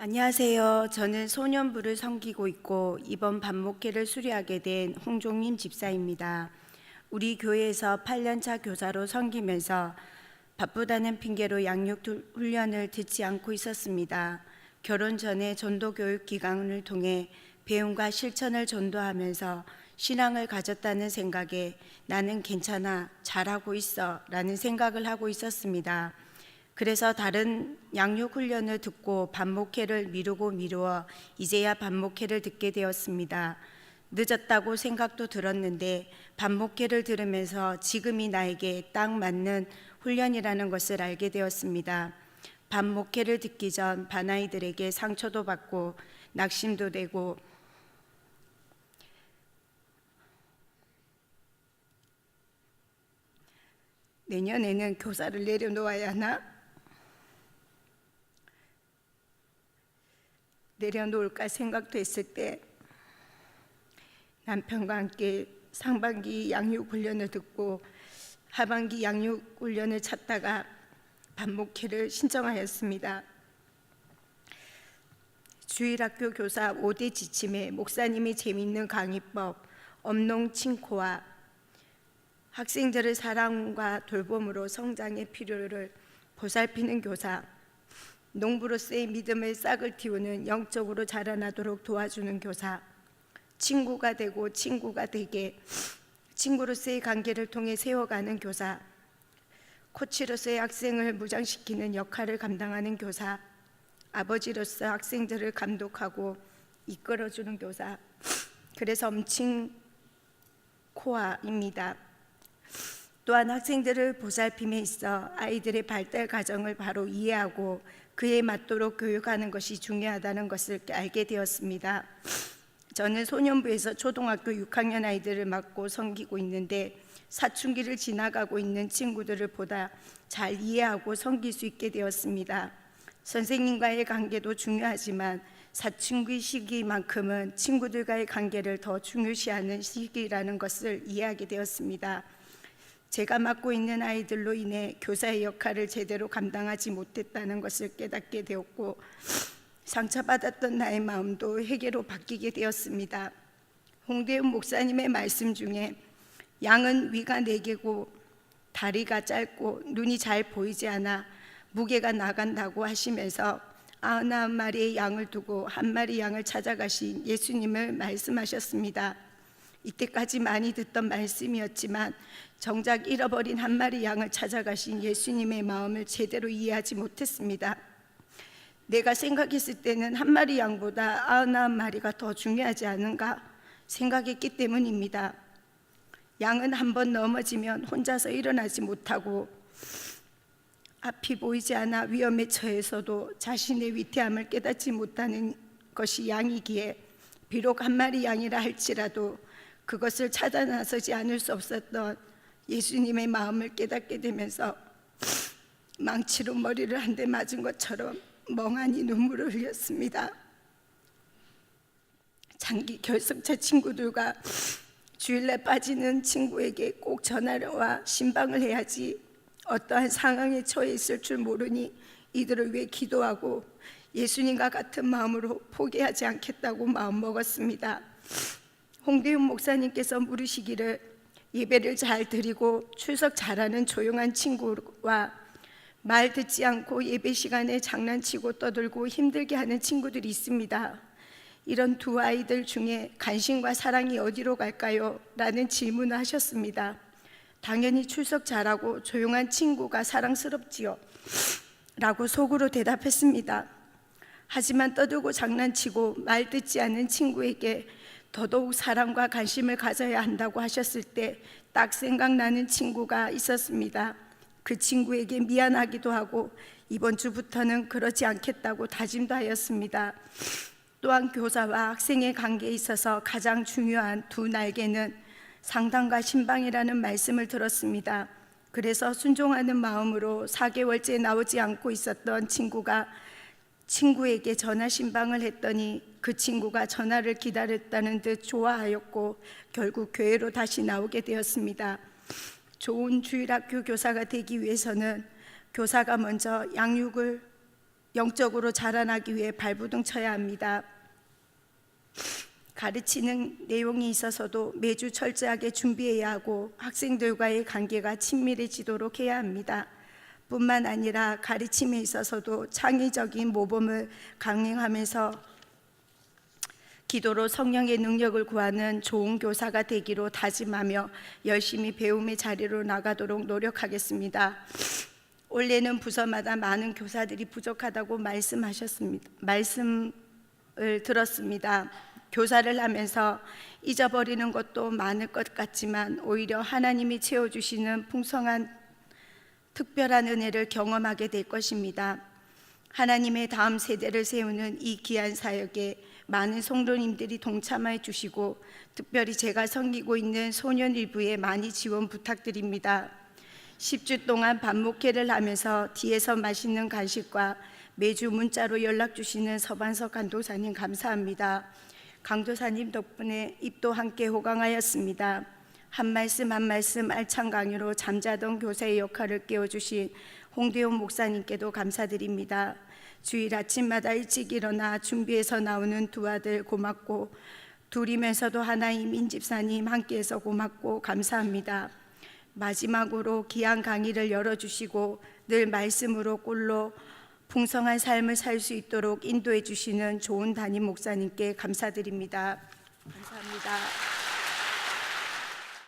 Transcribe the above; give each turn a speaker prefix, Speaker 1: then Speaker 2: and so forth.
Speaker 1: 안녕하세요. 저는 소년부를 섬기고 있고 이번 반목회를 수료하게 된 홍종림 집사입니다. 우리 교회에서 8년차 교사로 섬기면서 바쁘다는 핑계로 양육 훈련을 듣지 않고 있었습니다. 결혼 전에 전도교육 기간을 통해 배움과 실천을 전도하면서 신앙을 가졌다는 생각에 나는 괜찮아, 잘하고 있어 라는 생각을 하고 있었습니다. 그래서 다른 양육 훈련을 듣고 반목회를 미루어 이제야 반목회를 듣게 되었습니다. 늦었다고 생각도 들었는데 반목회를 들으면서 지금이 나에게 딱 맞는 훈련이라는 것을 알게 되었습니다. 반목회를 듣기 전 반아이들에게 상처도 받고 낙심도 되고 내년에는 교사를 내려놓아야 하나? 내려놓을까 생각도 했을 때 남편과 함께 상반기 양육 훈련을 듣고 하반기 양육 훈련을 찾다가 반목회를 신청하였습니다. 주일학교 교사 5대 지침에 목사님이 재미있는 강의법, 엄농칭코와 학생들의 사랑과 돌봄으로 성장의 필요를 보살피는 교사, 농부로서의 믿음의 싹을 틔우는 영적으로 자라나도록 도와주는 교사, 친구가 되고 친구가 되게 친구로서의 관계를 통해 세워가는 교사, 코치로서의 학생을 무장시키는 역할을 감당하는 교사, 아버지로서 학생들을 감독하고 이끌어주는 교사, 그래서 엄칭코아입니다. 또한 학생들을 보살핌에 있어 아이들의 발달 과정을 바로 이해하고 그에 맞도록 교육하는 것이 중요하다는 것을 알게 되었습니다. 저는 소년부에서 초등학교 6학년 아이들을 맡고 섬기고 있는데 사춘기를 지나가고 있는 친구들을 보다 잘 이해하고 섬길 수 있게 되었습니다. 선생님과의 관계도 중요하지만 사춘기 시기만큼은 친구들과의 관계를 더 중요시하는 시기라는 것을 이해하게 되었습니다. 제가 맡고 있는 아이들로 인해 교사의 역할을 제대로 감당하지 못했다는 것을 깨닫게 되었고 상처받았던 나의 마음도 회개로 바뀌게 되었습니다. 홍대훈 목사님의 말씀 중에 양은 위가 4개고 다리가 짧고 눈이 잘 보이지 않아 무게가 나간다고 하시면서 99마리의 양을 두고 1마리 양을 찾아가신 예수님을 말씀하셨습니다. 이때까지 많이 듣던 말씀이었지만 정작 잃어버린 1마리 양을 찾아가신 예수님의 마음을 제대로 이해하지 못했습니다. 내가 생각했을 때는 1마리 양보다 99마리가 더 중요하지 않은가 생각했기 때문입니다. 양은 한번 넘어지면 혼자서 일어나지 못하고 앞이 보이지 않아 위험에 처해서도 자신의 위태함을 깨닫지 못하는 것이 양이기에 비록 1마리 양이라 할지라도 그것을 찾아 나서지 않을 수 없었던 예수님의 마음을 깨닫게 되면서 망치로 머리를 한 대 맞은 것처럼 멍하니 눈물을 흘렸습니다. 장기 결석차 친구들과 주일날 빠지는 친구에게 꼭 전화와 신방을 해야지 어떠한 상황에 처해 있을 줄 모르니 이들을 위해 기도하고 예수님과 같은 마음으로 포기하지 않겠다고 마음먹었습니다. 홍대훈 목사님께서 물으시기를 예배를 잘 드리고 출석 잘하는 조용한 친구와 말 듣지 않고 예배 시간에 장난치고 떠들고 힘들게 하는 친구들이 있습니다. 이런 두 아이들 중에 관심과 사랑이 어디로 갈까요? 라는 질문을 하셨습니다. 당연히 출석 잘하고 조용한 친구가 사랑스럽지요 라고 속으로 대답했습니다. 하지만 떠들고 장난치고 말 듣지 않는 친구에게 더더욱 사랑과 관심을 가져야 한다고 하셨을 때 딱 생각나는 친구가 있었습니다. 그 친구에게 미안하기도 하고 이번 주부터는 그러지 않겠다고 다짐도 하였습니다. 또한 교사와 학생의 관계에 있어서 가장 중요한 두 날개는 상담과 신방이라는 말씀을 들었습니다. 그래서 순종하는 마음으로 4개월째 나오지 않고 있었던 친구가 친구에게 전화 신방을 했더니 그 친구가 전화를 기다렸다는 듯 좋아하였고 결국 교회로 다시 나오게 되었습니다. 좋은 주일학교 교사가 되기 위해서는 교사가 먼저 양육을 영적으로 자라나기 위해 발부둥 쳐야 합니다. 가르치는 내용이 있어서도 매주 철저하게 준비해야 하고 학생들과의 관계가 친밀해지도록 해야 합니다. 뿐만 아니라 가르침에 있어서도 창의적인 모범을 강행하면서 기도로 성령의 능력을 구하는 좋은 교사가 되기로 다짐하며 열심히 배움의 자리로 나가도록 노력하겠습니다. 올해는 부서마다 많은 교사들이 부족하다고 말씀을 들었습니다. 교사를 하면서 잊어버리는 것도 많을 것 같지만 오히려 하나님이 채워주시는 풍성한 특별한 은혜를 경험하게 될 것입니다. 하나님의 다음 세대를 세우는 이 귀한 사역에 많은 성도님들이 동참해 주시고 특별히 제가 섬기고 있는 소년일부에 많이 지원 부탁드립니다. 10주 동안 반목회를 하면서 뒤에서 맛있는 간식과 매주 문자로 연락 주시는 서반석 강도사님 감사합니다. 강도사님 덕분에 입도 함께 호강하였습니다. 한 말씀 한 말씀 알찬 강의로 잠자던 교사의 역할을 깨워주신 홍대용 목사님께도 감사드립니다. 주일 아침마다 일찍 일어나 준비해서 나오는 두 아들 고맙고 둘이면서도 하나인 민집사님 함께해서 고맙고 감사합니다. 마지막으로 귀한 강의를 열어주시고 늘 말씀으로 꿀로 풍성한 삶을 살 수 있도록 인도해 주시는 좋은 담임 목사님께 감사드립니다. 감사합니다.